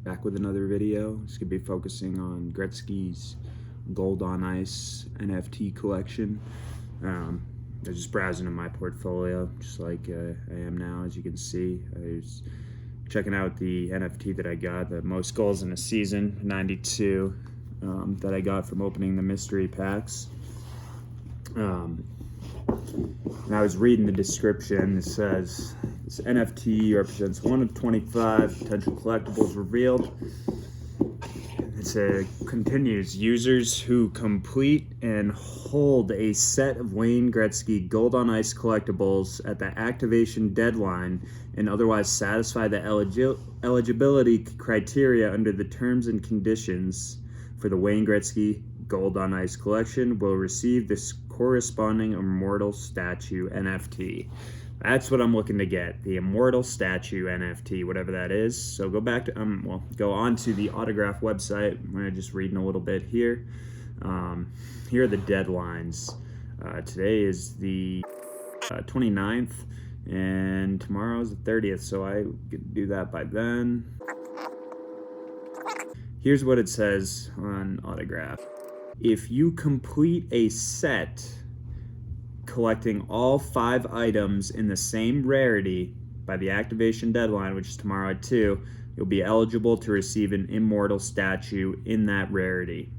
back with another video. It's gonna be focusing on Gretzky's Gold on Ice NFT collection. I was just browsing in my portfolio, just like I am now, as you can see. I was checking out the NFT that I got, the most goals in a season, 92, that I got from opening the mystery packs. And I was reading the description. It says this NFT represents one of 25 potential collectibles revealed. It continues, users who complete and hold a set of Wayne Gretzky Gold on Ice collectibles at the activation deadline and otherwise satisfy the eligibility criteria under the terms and conditions for the Wayne Gretzky Gold on Ice collection will receive this corresponding Immortal statue NFT. That's what I'm looking to get, the Immortal statue NFT, whatever that is. So go back to, go on to the autograph website. I'm just reading a little bit here. Here are the deadlines. Today is the 29th, and tomorrow is the 30th, so I could do that by then. Here's what it says on autograph. If you complete a set collecting all 5 items in the same rarity by the activation deadline, which is tomorrow at 2, you'll be eligible to receive an Immortal statue in that rarity.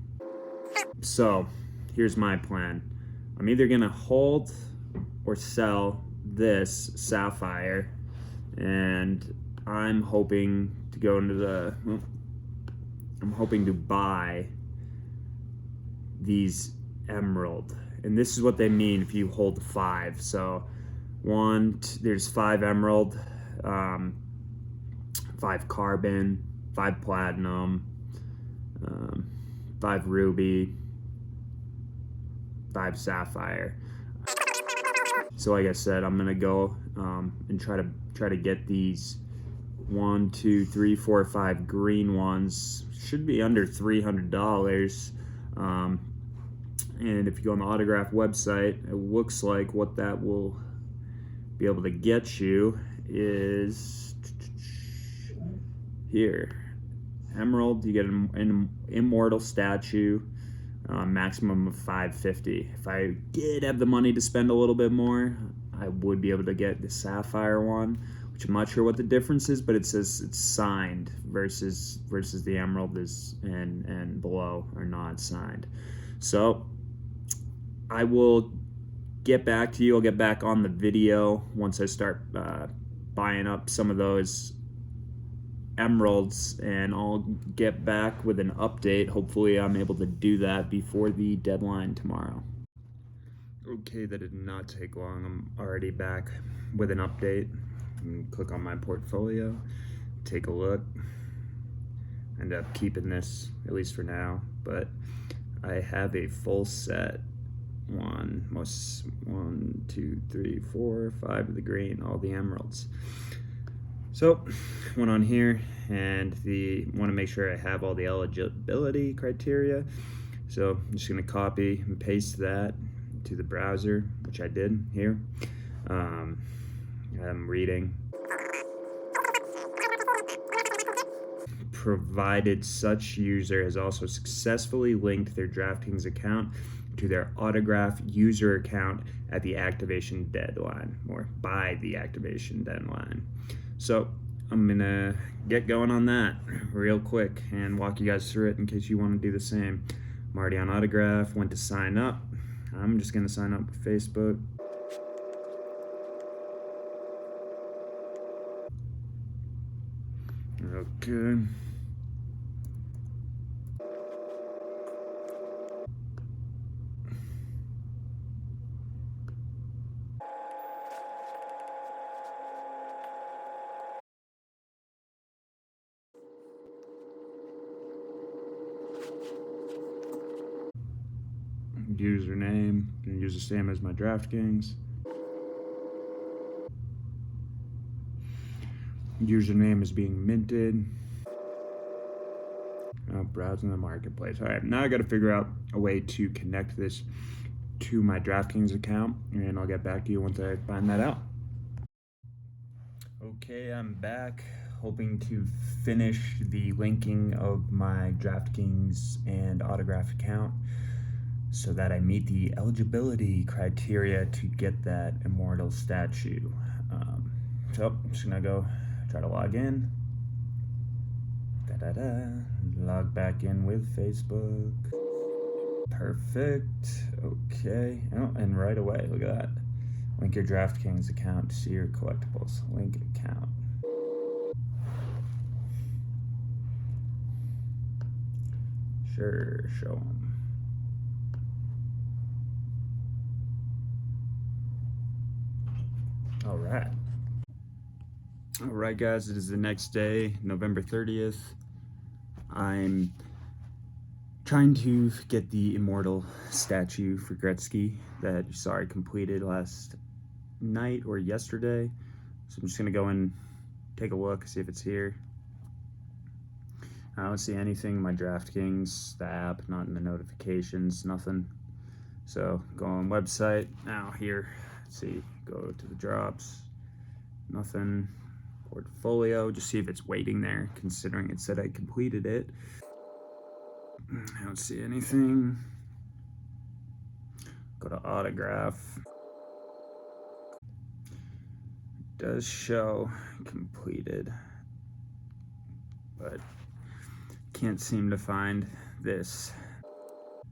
So, here's my plan. I'm either going to hold or sell this Sapphire, and I'm hoping to go into the... I'm hoping to buy these Emerald. And this is what they mean if you hold 5. So there's 5 Emerald, 5 Carbon, 5 Platinum, 5 Ruby, 5 Sapphire. So like I said, I'm gonna go and try to get these 1, 2, 3, 4, 5 green ones. Should be under $300. And if you go on the autograph website, it looks like what that will be able to get you is here. Emerald, you get an Immortal statue, maximum of $550. If I did have the money to spend a little bit more, I would be able to get the Sapphire one, which I'm not sure what the difference is, but it says it's signed versus the Emerald is and below are not signed. So I will get back to you. I'll get back on the video once I start buying up some of those Emeralds, and I'll get back with an update. Hopefully I'm able to do that before the deadline tomorrow. Okay, that did not take long. I'm already back with an update. Click on my portfolio, take a look. End up keeping this, at least for now, but I have a full set. 1, 2, 3, 4, 5 of the green, all the Emeralds. So went on here and want to make sure I have all the eligibility criteria. So I'm just going to copy and paste that to the browser, which I did here. I'm reading. Provided such user has also successfully linked their DraftKings account to their autograph user account at the activation deadline, or by the activation deadline. So I'm gonna get going on that real quick and walk you guys through it in case you want to do the same. I'm already on autograph, went to sign up. I'm just gonna sign up with Facebook. Okay. Username, gonna use the same as my DraftKings. Username is being minted. Browsing the marketplace. All right, now I got to figure out a way to connect this to my DraftKings account, and I'll get back to you once I find that out. Okay, I'm back. hoping to finish the linking of my DraftKings and Autograph account so that I meet the eligibility criteria to get that Immortal statue. So I'm just gonna go try to log in. Log back in with Facebook. Perfect. Okay. Oh, and right away, look at that. Link your DraftKings account to see your collectibles. Link account. Sure, show them. All right. All right, guys, it is the next day, November 30th. I'm trying to get the Immortal statue for Gretzky that you saw I completed last night or yesterday. So I'm just gonna go and take a look, see if it's here. I don't see anything in my DraftKings, the app, not in the notifications, nothing. So go on website, now here, let's see, go to the drops, nothing. Portfolio, just see if it's waiting there, considering it said I completed it. I don't see anything. Go to Autograph. It does show completed, but can't seem to find this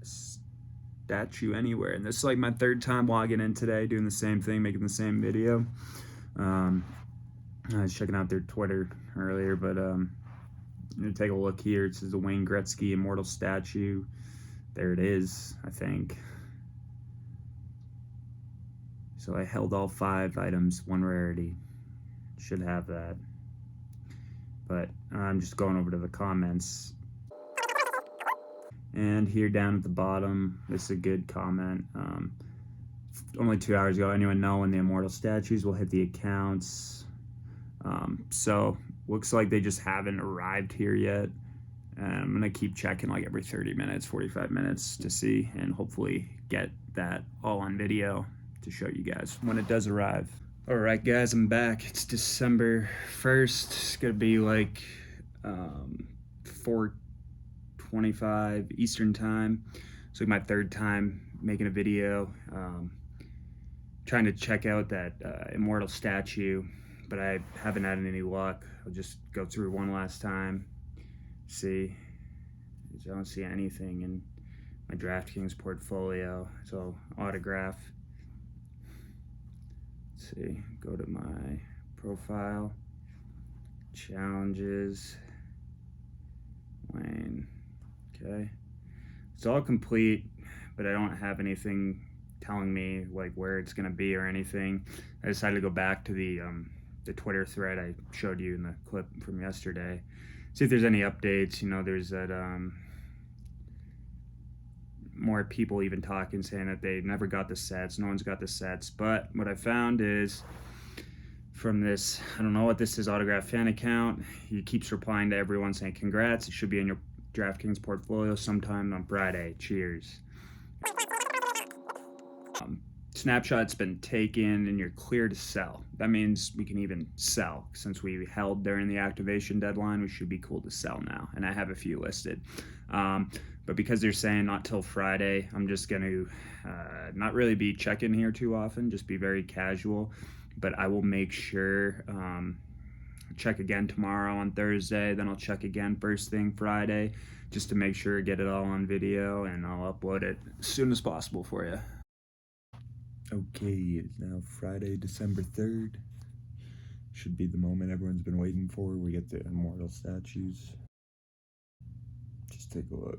statue anywhere. And this is like my third time logging in today, doing the same thing, making the same video. I was checking out their Twitter earlier, but I'm gonna take a look here. It says the Wayne Gretzky Immortal statue. There it is, I think. So I held all 5 items, 1 rarity. Should have that. But I'm just going over to the comments. And here down at the bottom, this is a good comment. Only 2 hours ago, anyone know when the Immortal statues will hit the accounts? So looks like they just haven't arrived here yet. I'm gonna keep checking like every 30 minutes, 45 minutes to see, and hopefully get that all on video to show you guys when it does arrive. All right, guys, I'm back. It's December 1st. It's gonna be like 4:25 Eastern time. It's like my 3rd time making a video, trying to check out that Immortal statue, but I haven't had any luck. I'll just go through one last time, see. I don't see anything in my DraftKings portfolio. So Autograph. Let's see, go to my profile, challenges, Wayne, okay. It's all complete, but I don't have anything telling me like where it's gonna be or anything. I decided to go back to the Twitter thread I showed you in the clip from yesterday. See if there's any updates. You know, there's that more people even talking, saying that they never got the sets. No one's got the sets. But what I found is from this, I don't know what this is, Autograph fan account. He keeps replying to everyone saying congrats. It should be in your DraftKings portfolio sometime on Friday. Cheers. Snapshot's been taken and you're clear to sell. That means we can even sell. Since we held during the activation deadline, we should be cool to sell now. And I have a few listed. But because they're saying not till Friday, I'm just going to not really be checking here too often, just be very casual. But I will make sure, check again tomorrow on Thursday, then I'll check again first thing Friday, just to make sure, get it all on video, and I'll upload it as soon as possible for you. Okay, it's now Friday, December 3rd. Should be the moment everyone's been waiting for. We get the Immortal statues. Just take a look.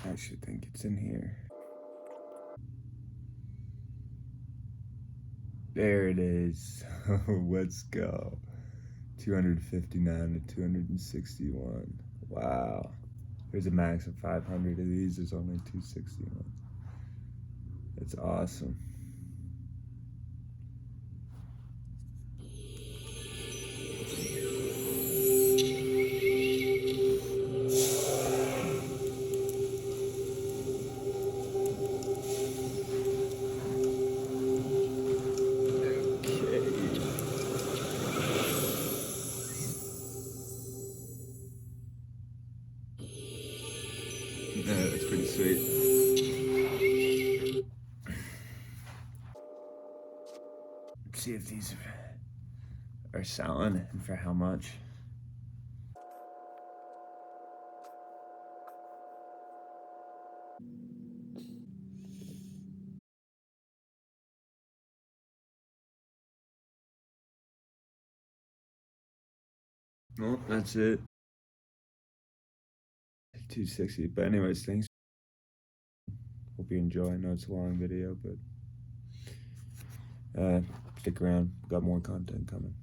I actually think it's in here. There it is. Let's go. 259 to 261. Wow. There's a max of 500 of these. There's only 261. It's awesome. Sweet. Let's see if these are selling and for how much. Well, that's it. 260. But anyways, thanks. Hope you enjoy. I know it's a long video, but stick around. Got more content coming.